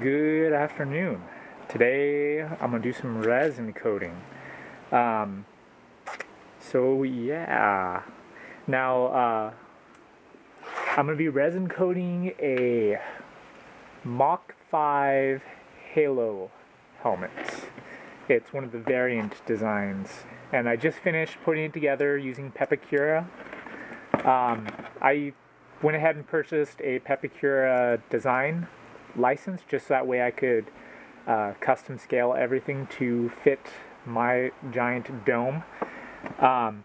Good afternoon. Today I'm gonna do some resin coating. Um, so yeah. Now I'm gonna be resin coating a Mach 5 Halo helmet. It's one of the variant designs, and I just finished putting it together using Pepakura. I went ahead and purchased a Pepakura design license just so that way I could custom scale everything to fit my giant dome. Um,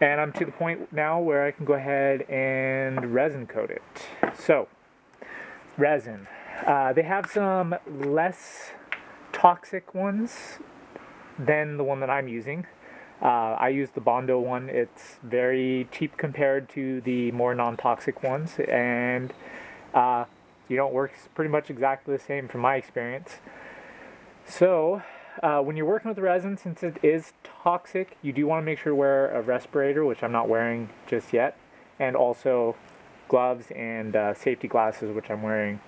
and I'm to the point now where I can go ahead and resin coat it. So, resin. They have some less toxic ones than the one that I'm using. I use the Bondo one. It's very cheap compared to the more non-toxic ones, and it works pretty much exactly the same from my experience. So, when you're working with resin, since it is toxic, you do want to make sure to wear a respirator, which I'm not wearing just yet, and also gloves and safety glasses, which I'm wearing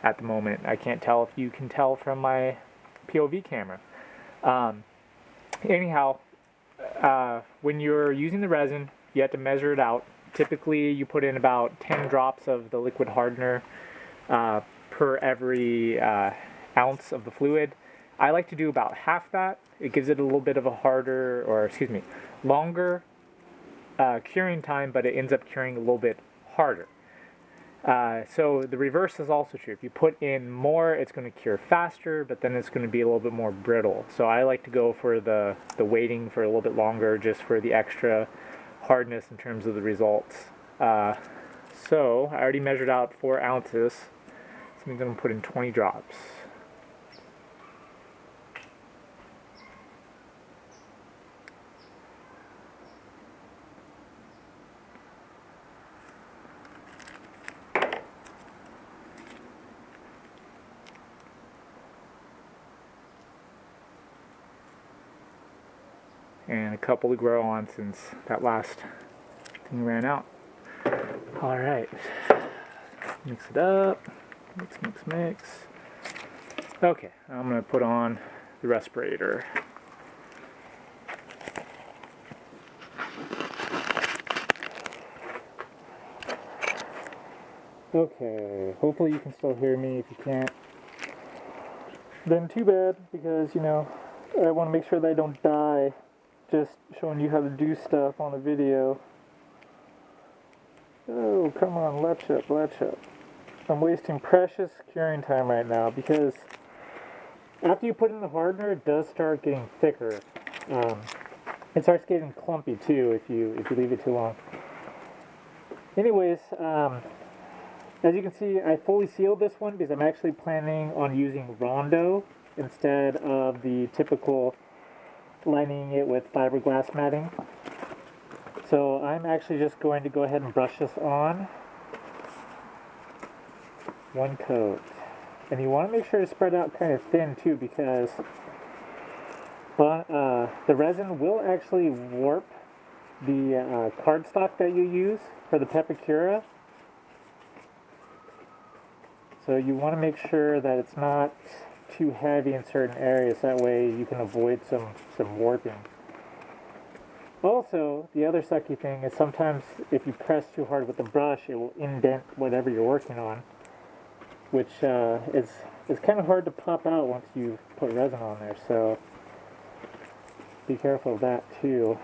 at the moment. I can't tell if you can tell from my POV camera. Um, anyhow, when you're using the resin, you have to measure it out. Typically, you put in about 10 drops of the liquid hardener per every ounce of the fluid. I like to do about half that. It gives it a little bit of a longer curing time, but it ends up curing a little bit harder. So the reverse is also true. If you put in more, it's going to cure faster, but then it's going to be a little bit more brittle. So I like to go for the waiting for a little bit longer, just for the extra hardness in terms of the results. So I already measured out 4 ounces. So I'm going to put in 20 drops. And a couple to grow on since that last thing ran out. Alright, mix it up, mix. Okay, I'm going to put on the respirator. Okay, hopefully you can still hear me. If you can't, then too bad, because, I want to make sure that I don't die just showing you how to do stuff on a video. Oh, come on, let's up. I'm wasting precious curing time right now because after you put in the hardener, it does start getting thicker. It starts getting clumpy too if you leave it too long. Anyways, as you can see, I fully sealed this one because I'm actually planning on using Rondo instead of the typical lining it with fiberglass matting. So I'm actually just going to go ahead and brush this on. One coat. And you want to make sure to spread out kind of thin too, because the resin will actually warp the cardstock that you use for the Pepakura. So you want to make sure that it's not too heavy in certain areas, that way you can avoid some warping. Also, the other sucky thing is sometimes if you press too hard with the brush, it will indent whatever you're working on, which is kind of hard to pop out once you put resin on there, so be careful of that too.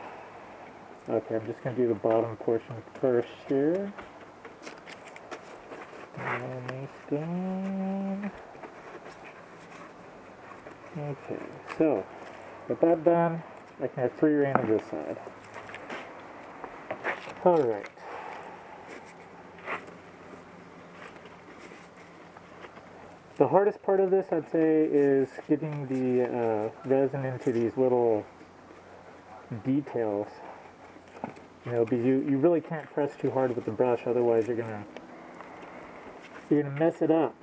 Okay, I'm just going to do the bottom portion first here. Nice down. Okay, so with that done, I can have free rein of this side. Alright. The hardest part of this, I'd say, is getting the resin into these little details. Because you really can't press too hard with the brush, otherwise you're gonna mess it up.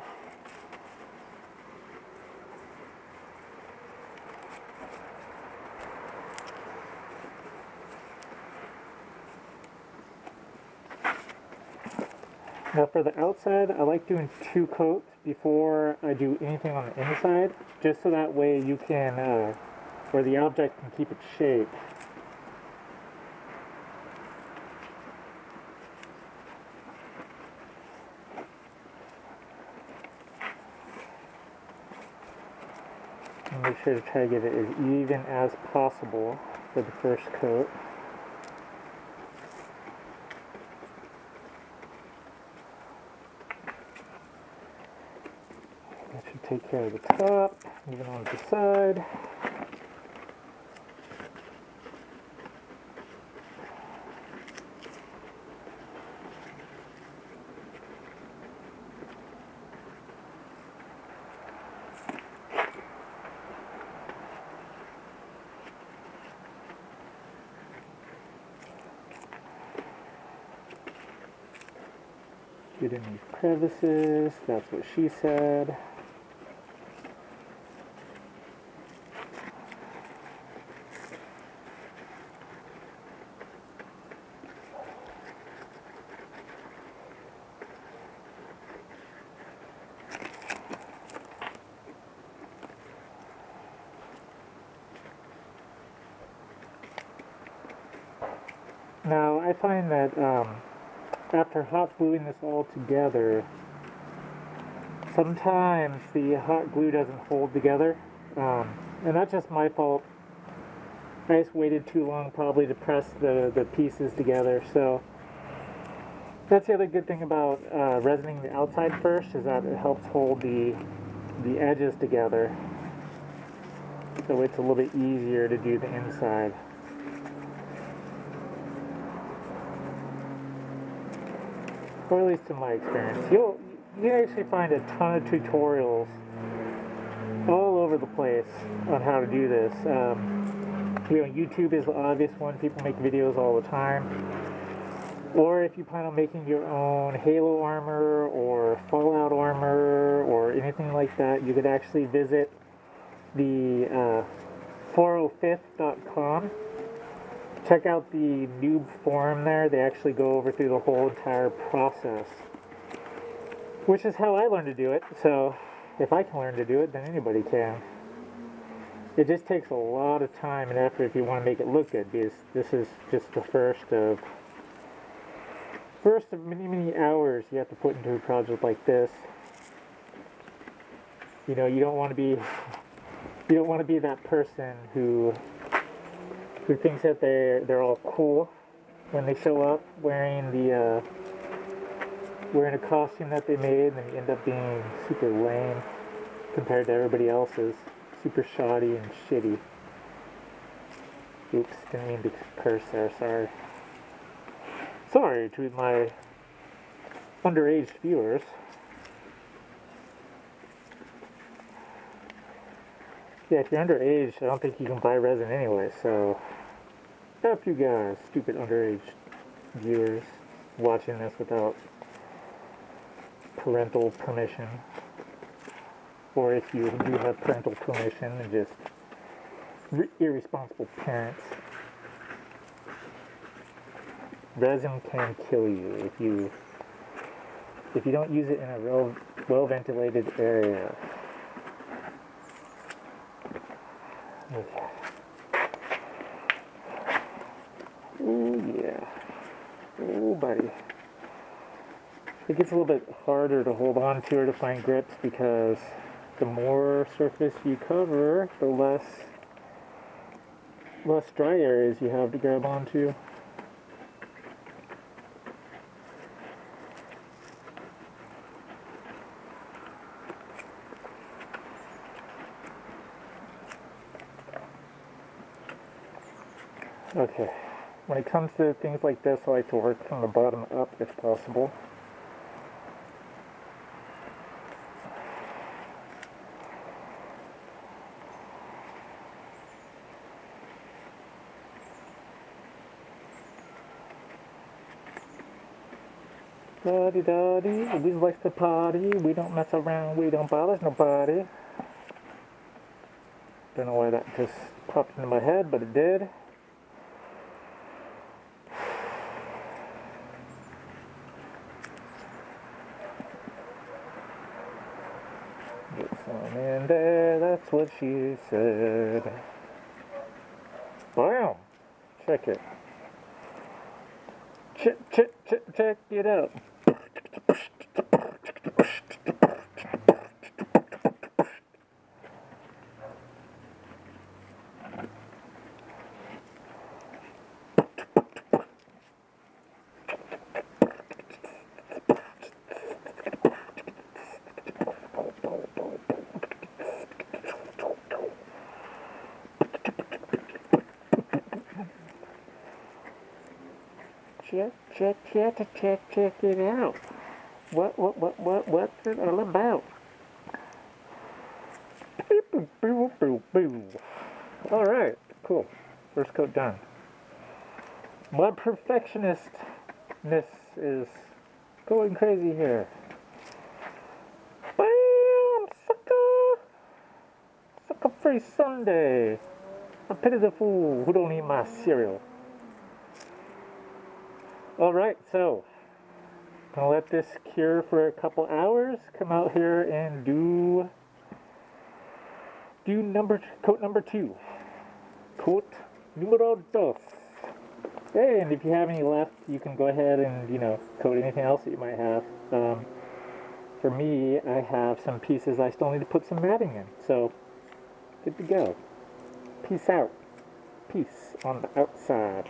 Now for the outside, I like doing 2 coats before I do anything on the inside, just so that way you can, or the object can keep its shape. And make sure to try to get it as even as possible for the first coat. That should take care of the top, even on the side. Get in these crevices, that's what she said. Now I find that after hot gluing this all together, sometimes the hot glue doesn't hold together, and that's just my fault. I just waited too long probably to press the pieces together. So that's the other good thing about resining the outside first, is that it helps hold the edges together, so it's a little bit easier to do the inside. Or at least in my experience. You can actually find a ton of tutorials all over the place on how to do this. You know, YouTube is the obvious one. People make videos all the time. Or if you plan on making your own Halo armor or Fallout armor or anything like that, you could actually visit the 405th.com. Check out the noob forum there. They actually go over through the whole entire process, which is how I learned to do it. So if I can learn to do it, then anybody can. It just takes a lot of time and effort if you want to make it look good, because this is just the first of many hours you have to put into a project like this. You know, you don't want to be that person who thinks that they're all cool when they show up wearing a costume that they made, and then you end up being super lame compared to everybody else's. Super shoddy and shitty. Oops, didn't mean to curse there, sorry. Sorry to my underage viewers. Yeah, if you're underage, I don't think you can buy resin anyway, so F you guys, stupid underage viewers watching this without parental permission. Or if you do have parental permission, and just irresponsible parents. Resin can kill you if you don't use it in a well ventilated area. Okay. Oh yeah. Oh buddy. It gets a little bit harder to hold on to or to find grips, because the more surface you cover, the less dry areas you have to grab onto. Okay, when it comes to things like this, I like to work from the bottom up if possible. Da-dee-da-dee, we like to party, we don't mess around, we don't bother nobody. Don't know why that just popped into my head, but it did. Get some in there, that's what she said. Wow, check it. Check it out. Check it out. What's it all about? All right, cool. First coat done. My perfectionistness is going crazy here. Bam! Sucker free Sunday. I pity the fool who don't eat my cereal. Alright, so gonna let this cure for a couple hours. Come out here and do coat number 2. Coat numero dos. Hey, and if you have any left, you can go ahead and, coat anything else that you might have. For me, I have some pieces I still need to put some matting in. So, good to go. Peace out. Peace on the outside.